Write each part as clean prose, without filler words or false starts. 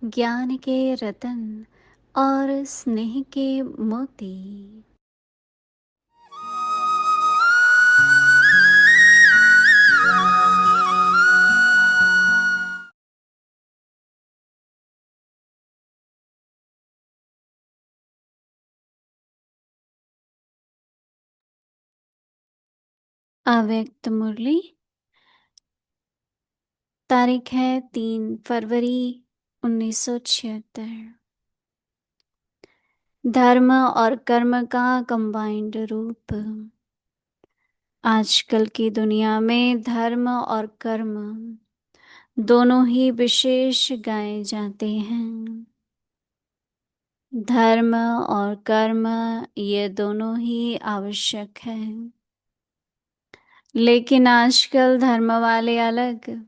ज्ञान के रतन और स्नेह के मोती। अव्यक्त मुरली। तारीख है 3 फरवरी 1976। धर्म और कर्म का कंबाइंड रूप। आजकल की दुनिया में धर्म और कर्म दोनों ही विशेष गाए जाते हैं। धर्म और कर्म ये दोनों ही आवश्यक है, लेकिन आजकल धर्म वाले अलग,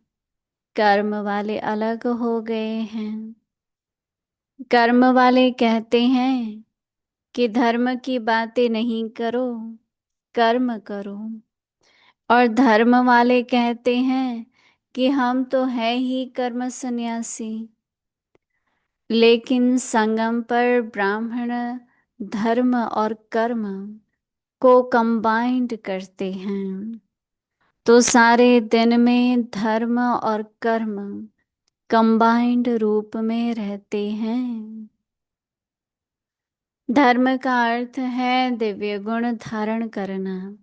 कर्म वाले अलग हो गए हैं। कर्म वाले कहते हैं कि धर्म की बातें नहीं करो, कर्म करो। और धर्म वाले कहते हैं कि हम तो है ही कर्म सन्यासी। लेकिन संगम पर ब्राह्मण धर्म और कर्म को कंबाइंड करते हैं, तो सारे दिन में धर्म और कर्म कंबाइंड रूप में रहते हैं। धर्म का अर्थ है दिव्य गुण धारण करना,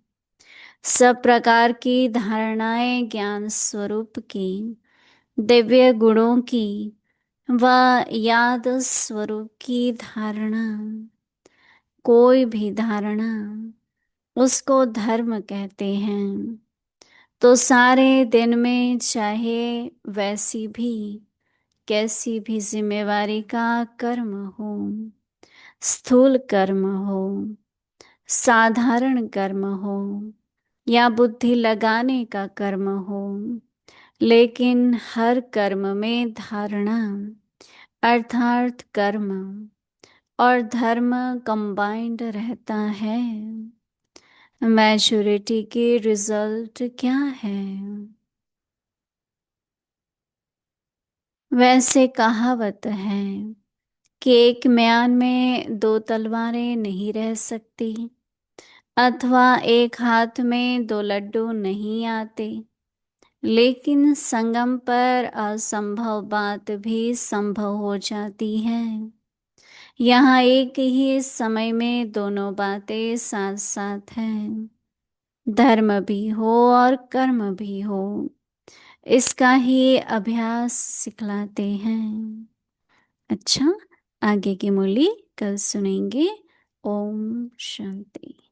सब प्रकार की धारणाएं ज्ञान स्वरूप की, दिव्य गुणों की व याद स्वरूप की धारणा। कोई भी धारणा उसको धर्म कहते हैं। तो सारे दिन में चाहे वैसी भी कैसी भी जिम्मेवारी का कर्म हो, स्थूल कर्म हो, साधारण कर्म हो या बुद्धि लगाने का कर्म हो, लेकिन हर कर्म में धारणा अर्थात कर्म और धर्म कंबाइंड रहता है। मैच्योरिटी के रिजल्ट क्या है? वैसे कहावत है कि एक म्यान में दो तलवारें नहीं रह सकती, अथवा एक हाथ में दो लड्डू नहीं आते। लेकिन संगम पर असंभव बात भी संभव हो जाती है। यहाँ एक ही समय में दोनों बातें साथ साथ हैं, धर्म भी हो और कर्म भी हो। इसका ही अभ्यास सिखलाते हैं। अच्छा, आगे की मुरली कल सुनेंगे। ओम शांति।